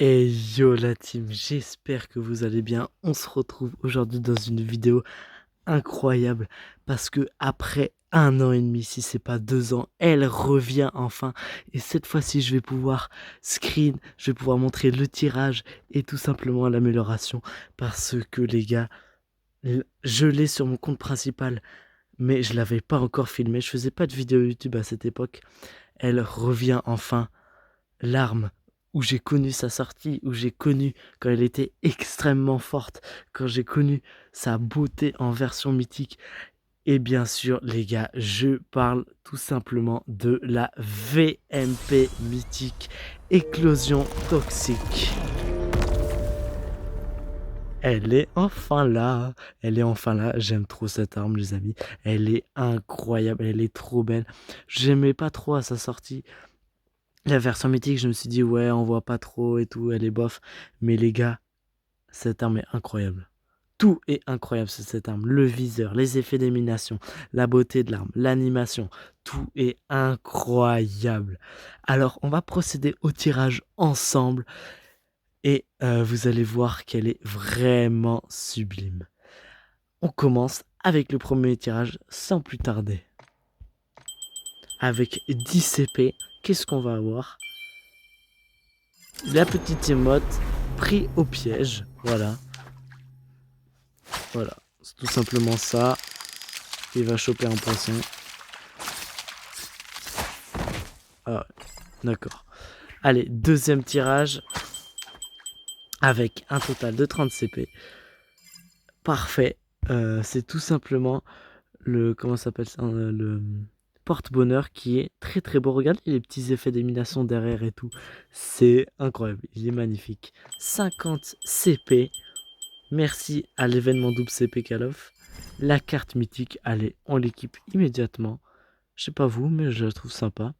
Et yo la team, j'espère que vous allez bien. On se retrouve aujourd'hui dans une vidéo incroyable parce que après 1 an et demi, si c'est pas 2 ans, elle revient enfin. Et cette fois-ci, je vais pouvoir je vais pouvoir montrer le tirage et tout simplement l'amélioration parce que les gars, je l'ai sur mon compte principal, mais je l'avais pas encore filmé. Je faisais pas de vidéo YouTube à cette époque. Elle revient enfin. L'arme où j'ai connu sa sortie, où j'ai connu quand elle était extrêmement forte, quand j'ai connu sa beauté en version mythique. Et bien sûr, les gars, je parle tout simplement de la VMP mythique Éclosion Toxique. Elle est enfin là, elle est enfin là, j'aime trop cette arme les amis, elle est incroyable, elle est trop belle. J'aimais pas trop à sa sortie. La version mythique, je me suis dit, ouais, on voit pas trop et tout, elle est bof. Mais les gars, cette arme est incroyable. Tout est incroyable sur cette arme. Le viseur, les effets d'élimination, la beauté de l'arme, l'animation. Tout est incroyable. Alors, on va procéder au tirage ensemble. Et vous allez voir qu'elle est vraiment sublime. On commence avec le premier tirage sans plus tarder. Avec 10 CP, qu'est-ce qu'on va avoir? La petite émote pris au piège. Voilà. Voilà. C'est tout simplement ça. Il va choper un poisson. Ah, d'accord. Allez, deuxième tirage. Avec un total de 30 CP. Parfait. C'est tout simplement le... Comment ça s'appelle ça, le porte-bonheur qui est très très beau. Regardez les petits effets d'élimination derrière et tout. C'est incroyable. Il est magnifique. 50 CP. Merci à l'événement double CP Call of. La carte mythique, allez, on l'équipe immédiatement. Je sais pas vous, mais je la trouve sympa.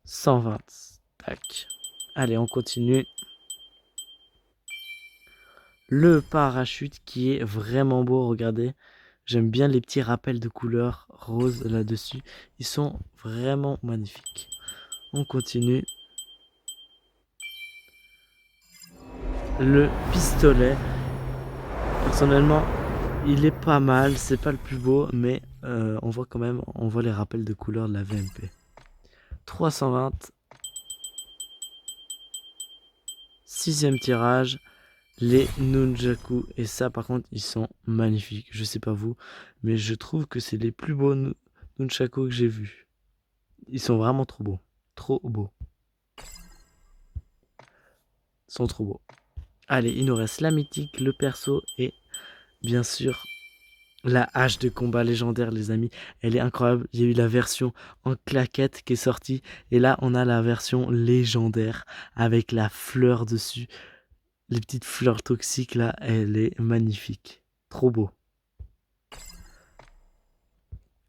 120. Tac. Allez, on continue. Le parachute qui est vraiment beau, regardez. J'aime bien les petits rappels de couleurs roses là-dessus. Ils sont vraiment magnifiques. On continue. Le pistolet. Personnellement, il est pas mal. C'est pas le plus beau, mais on voit quand même, on voit les rappels de couleurs de la VMP. 320. Sixième tirage. Les Nunchaku. Et ça, par contre, ils sont magnifiques. Je sais pas vous, mais je trouve que c'est les plus beaux Nunchaku que j'ai vus. Ils sont vraiment trop beaux. Trop beaux. Ils sont trop beaux. Allez, il nous reste la mythique, le perso et bien sûr la hache de combat légendaire, les amis. Elle est incroyable. Il y a eu la version en claquette qui est sortie. Et là, on a la version légendaire avec la fleur dessus. Les petites fleurs toxiques là, elle est magnifique. Trop beau.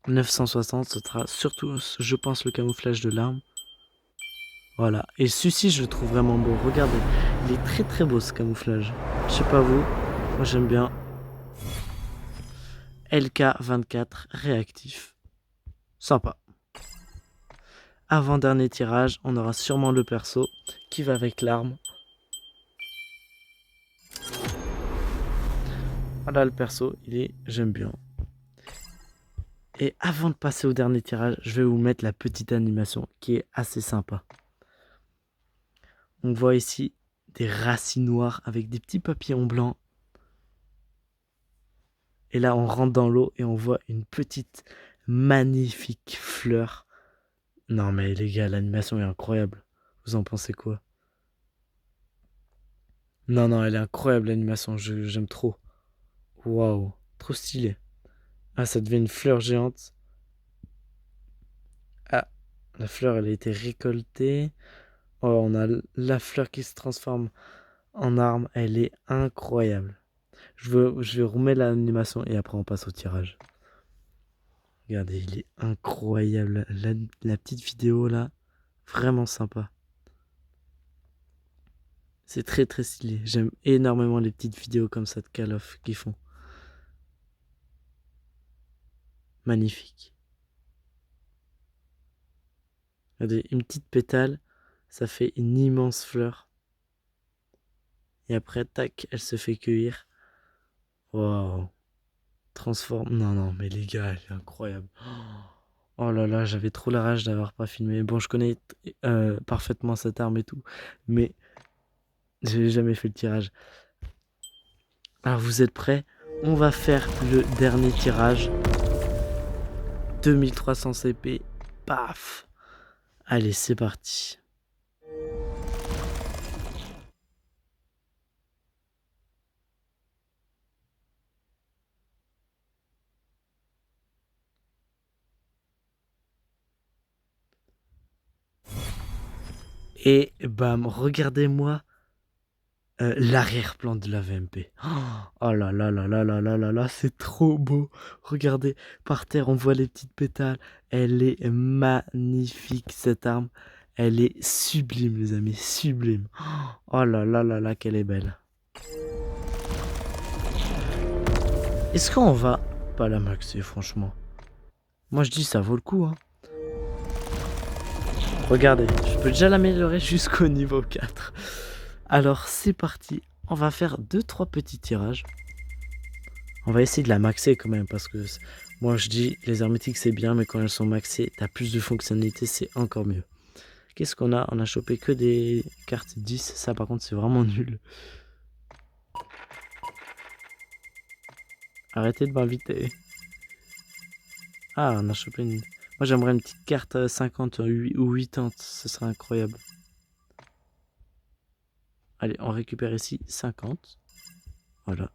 960, ce sera surtout, je pense, le camouflage de l'arme. Voilà. Et celui-ci, je le trouve vraiment beau. Regardez, il est très très beau ce camouflage. Je sais pas vous, moi j'aime bien. LK24 réactif. Sympa. Avant-dernier tirage, on aura sûrement le perso qui va avec l'arme. Voilà le perso, j'aime bien. Et avant de passer au dernier tirage, je vais vous mettre la petite animation qui est assez sympa. On voit ici des racines noires avec des petits papillons blancs. Et là, on rentre dans l'eau et on voit une petite magnifique fleur. Non mais les gars, l'animation est incroyable. Vous en pensez quoi? Non, non, elle est incroyable l'animation, j'aime trop. Waouh, trop stylé. Ah, ça devient une fleur géante. Ah, la fleur, elle a été récoltée. Oh, on a la fleur qui se transforme en arme. Elle est incroyable. Je vais remettre l'animation et après on passe au tirage. Regardez, il est incroyable. La petite vidéo là, vraiment sympa. C'est très très stylé. J'aime énormément les petites vidéos comme ça de Call of qu'ils font. Magnifique. Regardez, une petite pétale, ça fait une immense fleur. Et après, tac, elle se fait cueillir. Waouh. Transforme. Non, non, mais les gars, elle est incroyable. Oh là là, j'avais trop la rage d'avoir pas filmé. Bon, je connais parfaitement cette arme et tout, mais j'ai jamais fait le tirage. Alors, vous êtes prêts? On va faire le dernier tirage. 2300 CP. Paf. Allez, c'est parti. Et bam, regardez-moi l'arrière-plan de la VMP. Oh là là là là là là là là, c'est trop beau. Regardez, par terre, on voit les petites pétales. Elle est magnifique, cette arme. Elle est sublime, les amis, sublime. Oh là là là là, qu'elle est belle. Est-ce qu'on va pas la maxer, franchement? Moi, je dis ça vaut le coup, hein. Regardez, je peux déjà l'améliorer jusqu'au niveau 4. Alors, c'est parti. On va faire 2-3 petits tirages. On va essayer de la maxer quand même, parce que moi, je dis, les hermétiques, c'est bien, mais quand elles sont maxées, t'as plus de fonctionnalités, c'est encore mieux. Qu'est-ce qu'on a? On a chopé que des cartes 10. Ça, par contre, c'est vraiment nul. Arrêtez de m'inviter. Ah, on a chopé une... Moi, j'aimerais une petite carte 50 ou 80. Ce serait incroyable. Allez, on récupère ici 50. Voilà.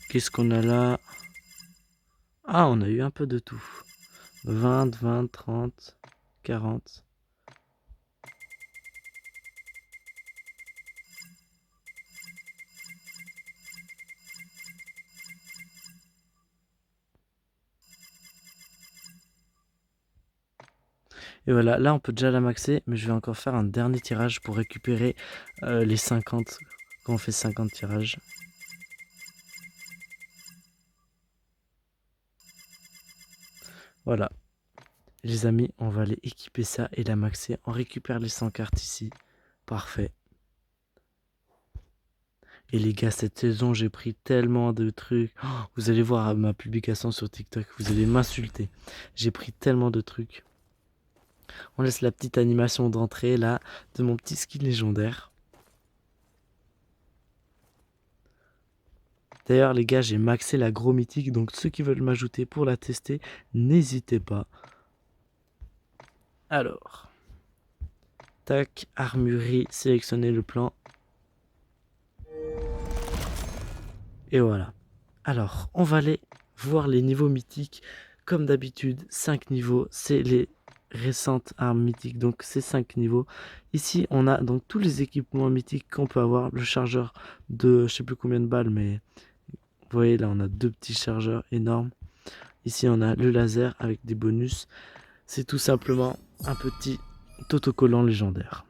Qu'est-ce qu'on a là? Ah, on a eu un peu de tout. 20, 20, 30, 40. Et voilà, là on peut déjà la maxer, mais je vais encore faire un dernier tirage pour récupérer les 50 quand on fait 50 tirages. Voilà. Les amis, on va aller équiper ça et la maxer. On récupère les 100 cartes ici. Parfait. Et les gars, cette saison, j'ai pris tellement de trucs. Oh, vous allez voir ma publication sur TikTok, vous allez m'insulter. J'ai pris tellement de trucs. On laisse la petite animation d'entrée là de mon petit skin légendaire. D'ailleurs les gars, j'ai maxé la gros mythique, donc ceux qui veulent m'ajouter pour la tester, n'hésitez pas. Alors, tac, armurerie, sélectionnez le plan. Et voilà. Alors, on va aller voir les niveaux mythiques. Comme d'habitude, 5 niveaux, c'est les récentes armes mythiques, donc c'est 5 niveaux. Ici, on a donc tous les équipements mythiques qu'on peut avoir. Le chargeur de je sais plus combien de balles, mais vous voyez là, on a 2 petits chargeurs énormes. Ici, on a le laser avec des bonus. C'est tout simplement un petit autocollant légendaire.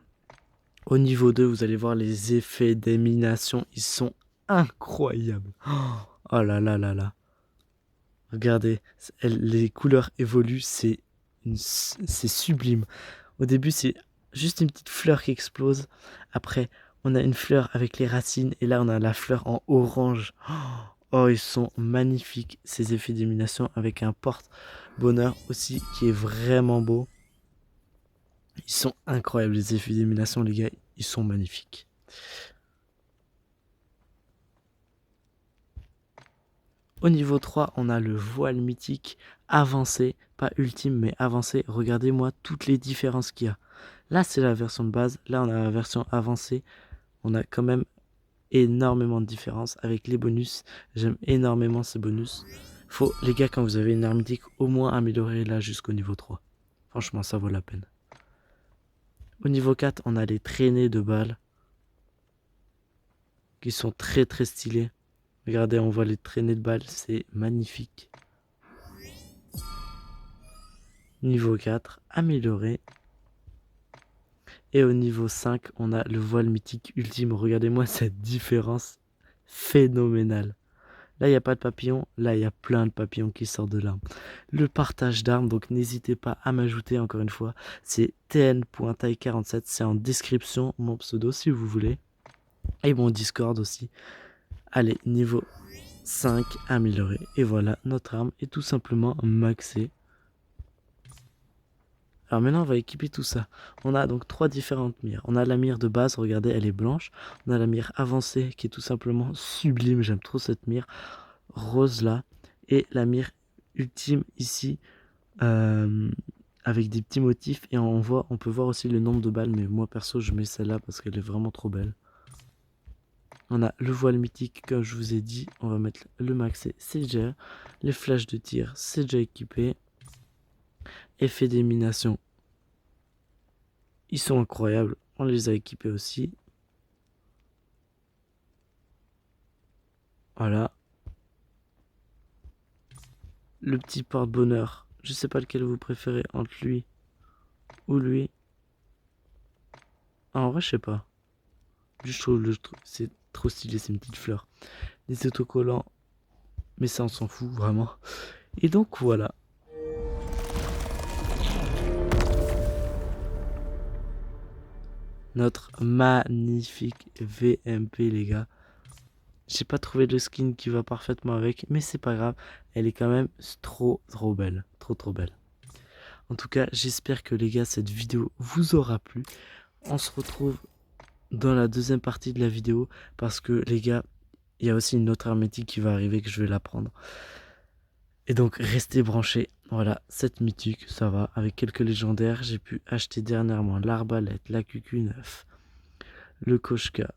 Au niveau 2, vous allez voir les effets d'élimination, ils sont incroyables. Oh là là là là. Regardez, les couleurs évoluent, c'est sublime. Au début, c'est juste une petite fleur qui explose. Après, on a une fleur avec les racines. Et là, on a la fleur en orange. Oh, ils sont magnifiques, ces effets d'élimination, avec un porte-bonheur aussi qui est vraiment beau. Ils sont incroyables, les effets d'élimination, les gars. Ils sont magnifiques. Au niveau 3, on a le voile mythique avancé, pas ultime mais avancé. Regardez-moi toutes les différences qu'il y a. Là, c'est la version de base. Là, on a la version avancée. On a quand même énormément de différences avec les bonus. J'aime énormément ces bonus. Faut, les gars, quand vous avez une arme mythique, au moins améliorer là jusqu'au niveau 3. Franchement, ça vaut la peine. Au niveau 4, on a les traînées de balles qui sont très très stylées. Regardez, on voit les traînées de balles, c'est magnifique. Niveau 4, amélioré. Et au niveau 5, on a le voile mythique ultime. Regardez-moi cette différence phénoménale. Là, il n'y a pas de papillons. Là, il y a plein de papillons qui sortent de l'arme. Le partage d'armes, donc n'hésitez pas à m'ajouter encore une fois. C'est tn.taille47. C'est en description, mon pseudo, si vous voulez. Et mon Discord aussi. Allez, niveau 5 amélioré. Et voilà, notre arme est tout simplement maxée. Alors maintenant, on va équiper tout ça. On a donc 3 différentes mires. On a la mire de base, regardez, elle est blanche. On a la mire avancée qui est tout simplement sublime. J'aime trop cette mire. Rose là. Et la mire ultime ici. Avec des petits motifs. Et on peut voir aussi le nombre de balles. Mais moi perso, je mets celle-là parce qu'elle est vraiment trop belle. On a le voile mythique, comme je vous ai dit. On va mettre le maxé, c'est déjà. Les flashs de tir, c'est déjà équipé. Effet d'élimination, ils sont incroyables. On les a équipés aussi. Voilà. Le petit porte-bonheur. Je sais pas lequel vous préférez entre lui ou lui. Ah, en vrai, je sais pas. Je trouve c'est trop stylé, c'est une petite fleur. Les autocollants. Mais ça, on s'en fout vraiment. Et donc, voilà. Notre magnifique VMP, les gars. J'ai pas trouvé de skin qui va parfaitement avec, mais c'est pas grave. Elle est quand même trop belle. Trop belle. En tout cas, j'espère que les gars, cette vidéo vous aura plu. On se retrouve dans la deuxième partie de la vidéo parce que les gars, il y a aussi une autre hermétique qui va arriver que je vais la prendre. Et donc, restez branchés. Voilà, cette mythique, ça va. Avec quelques légendaires, j'ai pu acheter dernièrement l'arbalète, la QQ9, le Koshka,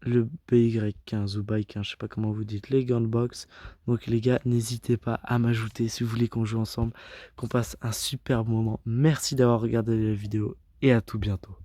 le BY15 ou BY15, je sais pas comment vous dites, les gunbox. Donc les gars, n'hésitez pas à m'ajouter si vous voulez qu'on joue ensemble, qu'on passe un super moment. Merci d'avoir regardé la vidéo et à tout bientôt.